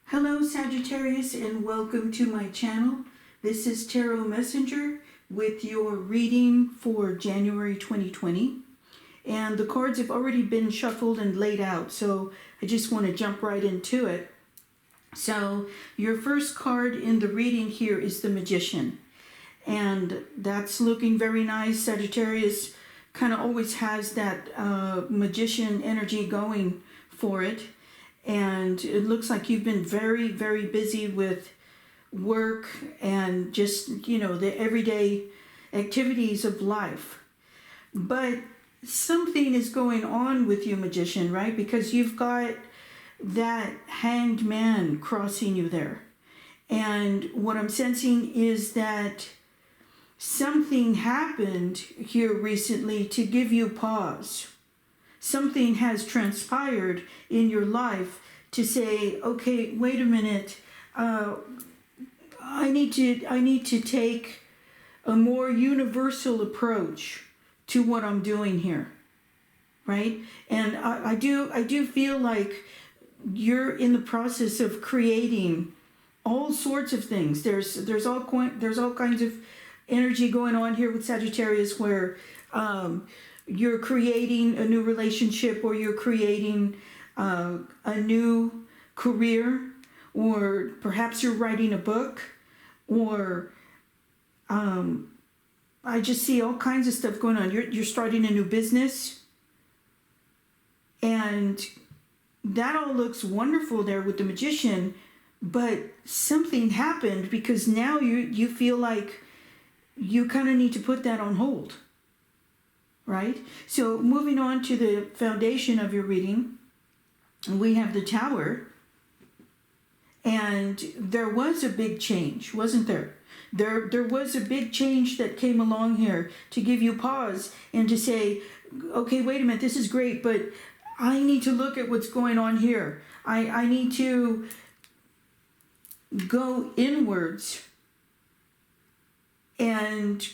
Hello Sagittarius and welcome to my channel. This is Tarot Messenger with your reading for January 2020. And the cards have already been shuffled and laid out, so I just want to jump right into it. So your first card in the reading here is the Magician. And that's looking very nice. Sagittarius kind of always has that magician energy going for it. And it looks like you've been very, very busy with work and just, the everyday activities of life. But something is going on with you, Magician, right? Because you've got that hanged man crossing you there. And what I'm sensing is that something happened here recently to give you pause. Something has transpired in your life to say, okay, wait a minute, I need to take a more universal approach to what I'm doing here, right? And I do feel like you're in the process of creating all sorts of things. There's all kinds of energy going on here with Sagittarius where you're creating a new relationship, or you're creating a new career, or perhaps you're writing a book, or I just see all kinds of stuff going on. You're starting a new business, and that all looks wonderful there with the Magician, but something happened because now you feel like you kind of need to put that on hold. Right? So moving on to the foundation of your reading, we have the Tower. And there was a big change, wasn't there? There was a big change that came along here to give you pause and to say, okay, wait a minute, this is great, but I need to look at what's going on here. I need to go inwards and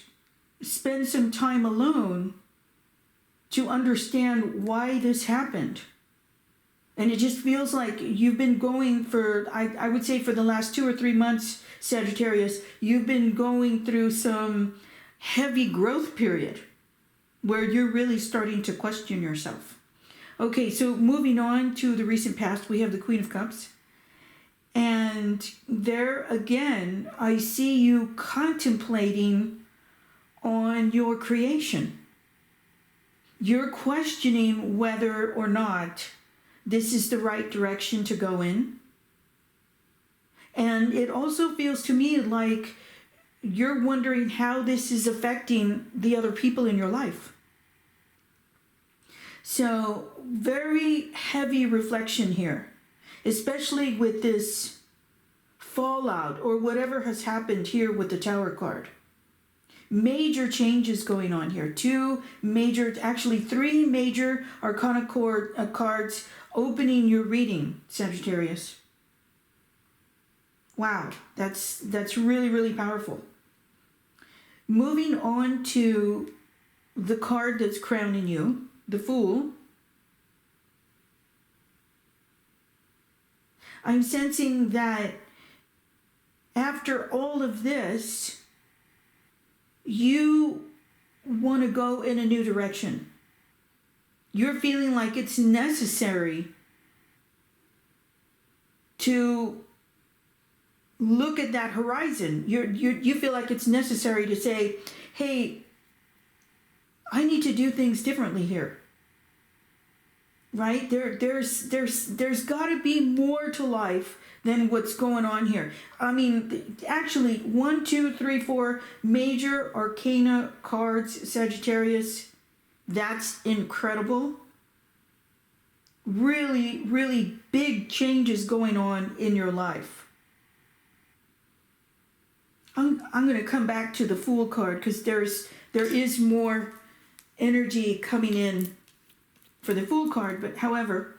spend some time alone to understand why this happened. And it just feels like you've been going for, I would say for the last 2 or 3 months, Sagittarius, you've been going through some heavy growth period where you're really starting to question yourself. Okay, so moving on to the recent past, we have the Queen of Cups. And there again, I see you contemplating on your creation. You're questioning whether or not this is the right direction to go in. And it also feels to me like you're wondering how this is affecting the other people in your life. So very heavy reflection here, especially with this fallout or whatever has happened here with the Tower card. Major changes going on here. 3 major Arcana cards opening your reading, Sagittarius. Wow, that's really, really powerful. Moving on to the card that's crowning you, the Fool. I'm sensing that after all of this, you want to go in a new direction. You're feeling like it's necessary to look at that horizon. You feel like it's necessary to say, hey, I need to do things differently here. Right? There's got to be more to life than what's going on here. I mean, actually, 1, 2, 3, 4 major Arcana cards, Sagittarius. That's incredible. Really, really big changes going on in your life. I'm going to come back to the Fool card because there is more energy coming in for the Fool card. But however,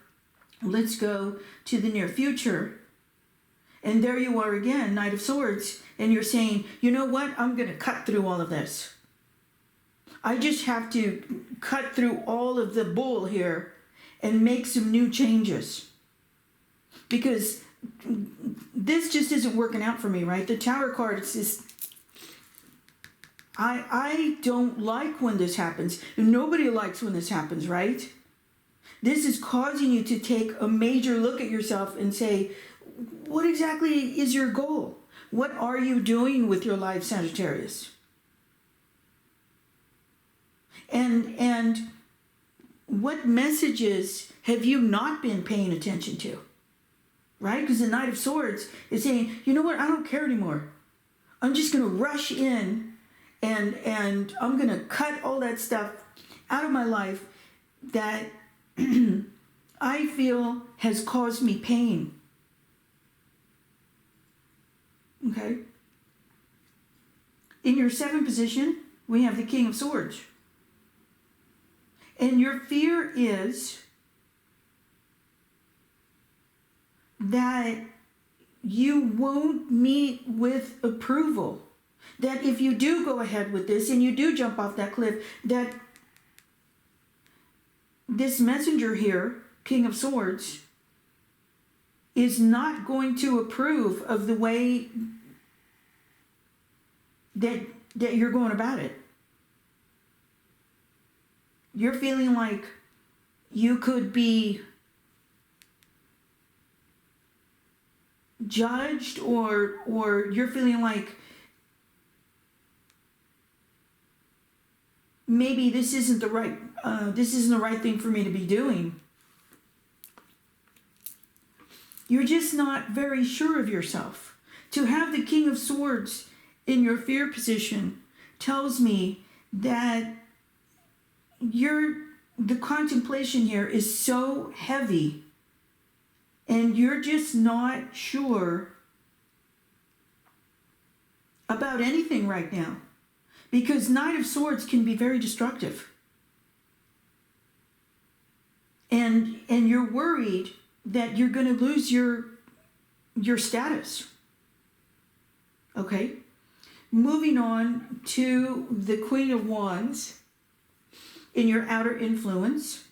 let's go to the near future. And there you are again, Knight of Swords. And you're saying, you know what? I'm going to cut through all of this. I just have to cut through all of the bull here and make some new changes. Because this just isn't working out for me, right? The Tower card, it's just, I don't like when this happens. Nobody likes when this happens, right? This is causing you to take a major look at yourself and say, what exactly is your goal? What are you doing with your life, Sagittarius? And what messages have you not been paying attention to? Right? Because the Knight of Swords is saying, you know what? I don't care anymore. I'm just going to rush in and I'm going to cut all that stuff out of my life that I feel has caused me pain. Okay? In your 7th position, we have the King of Swords. And your fear is that you won't meet with approval. That if you do go ahead with this and you do jump off that cliff, that this messenger here, King of Swords, is not going to approve of the way that you're going about it. You're feeling like you could be judged, or you're feeling like maybe this isn't the right thing for me to be doing. You're just not very sure of yourself. To have the King of Swords in your fear position tells me that the contemplation here is so heavy and you're just not sure about anything right now, because Knight of Swords can be very destructive, and you're worried that you're going to lose your status. Okay, moving on to the Queen of Wands in your outer influence.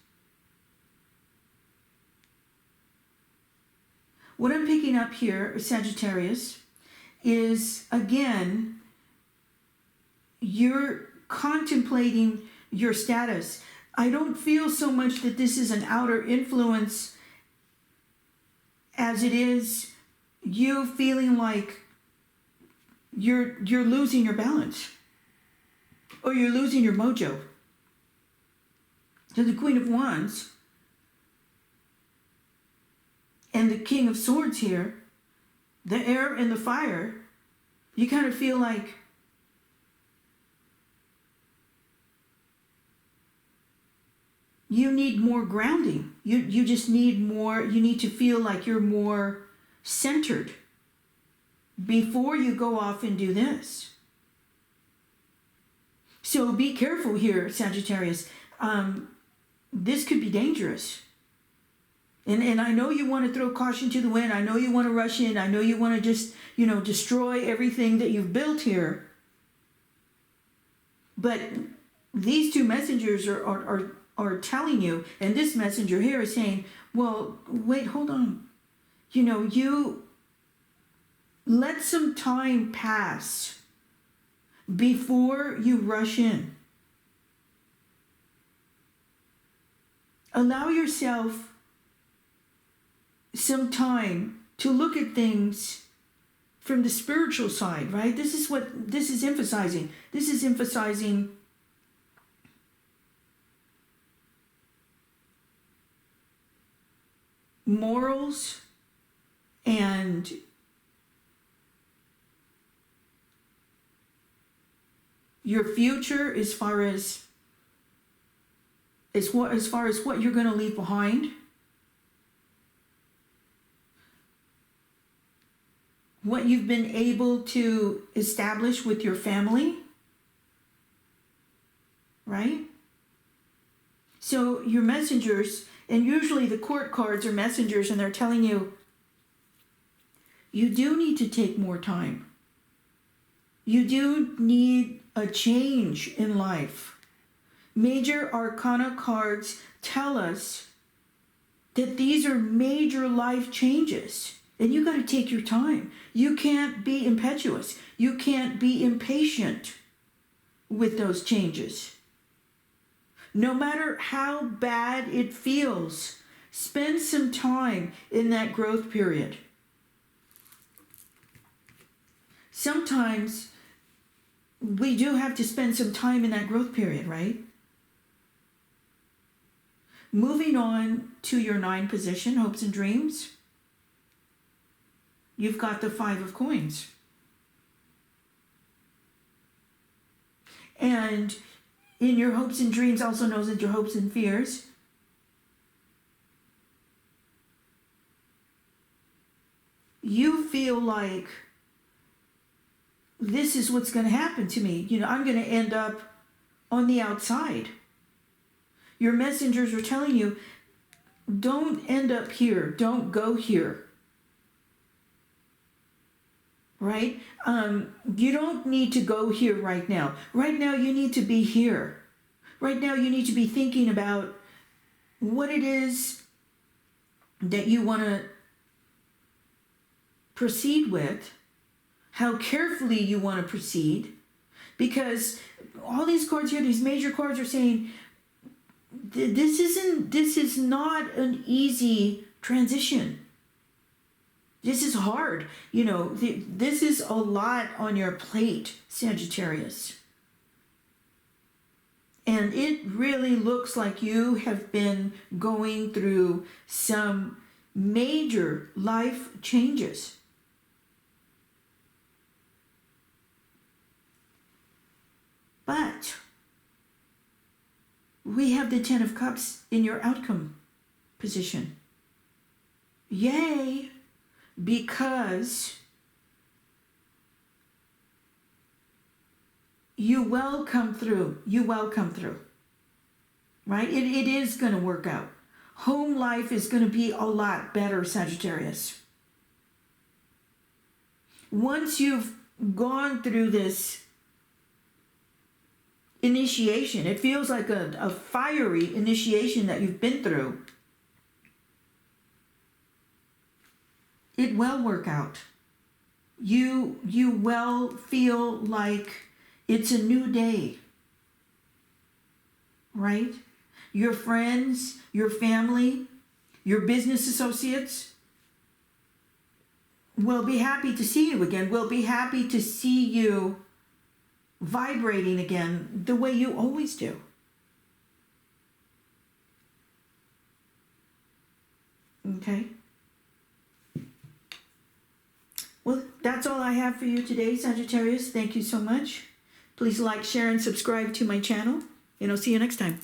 What I'm picking up here, Sagittarius, is again, you're contemplating your status. I don't feel so much that this is an outer influence as it is you feeling like you're losing your balance or you're losing your mojo. So the Queen of Wands and the King of Swords here, the air and the fire, you kind of feel like you need more grounding. You just need more, you need to feel like you're more centered before you go off and do this. So be careful here, Sagittarius. This could be dangerous. And I know you want to throw caution to the wind. I know you want to rush in. I know you want to just, destroy everything that you've built here. But these two messengers are telling you, and this messenger here is saying, well, wait, hold on. You let some time pass before you rush in. Allow yourself some time to look at things from the spiritual side, right? This is what this is emphasizing. This is emphasizing morals and your future as far as what you're going to leave behind. What you've been able to establish with your family, right? So your messengers, and usually the court cards are messengers, and they're telling you, you do need to take more time. You do need a change in life. Major Arcana cards tell us that these are major life changes. And you got to take your time. You can't be impetuous. You can't be impatient with those changes. No matter how bad it feels, spend some time in that growth period. Sometimes we do have to spend some time in that growth period, right? Moving on to your 9 position, hopes and dreams. You've got the 5 of coins. And in your hopes and dreams, also known as your hopes and fears, you feel like this is what's going to happen to me. I'm going to end up on the outside. Your messengers are telling you, don't end up here. Don't go here. Right? You don't need to go here right now. Right now, you need to be here. Right now, you need to be thinking about what it is that you want to proceed with, how carefully you want to proceed, because all these cards here, these major cards are saying, this is not an easy transition. This is hard. This is a lot on your plate, Sagittarius. And it really looks like you have been going through some major life changes. But we have the 10 of Cups in your outcome position. Yay! Because you will come through. You will come through. Right? It is going to work out. Home life is going to be a lot better, Sagittarius. Once you've gone through this initiation, it feels like a fiery initiation that you've been through. It will work out. You will feel like it's a new day, right? Your friends, your family, your business associates will be happy to see you again. Will be happy to see you vibrating again the way you always do. Okay? Well, that's all I have for you today, Sagittarius. Thank you so much. Please like, share, and subscribe to my channel, and I'll see you next time.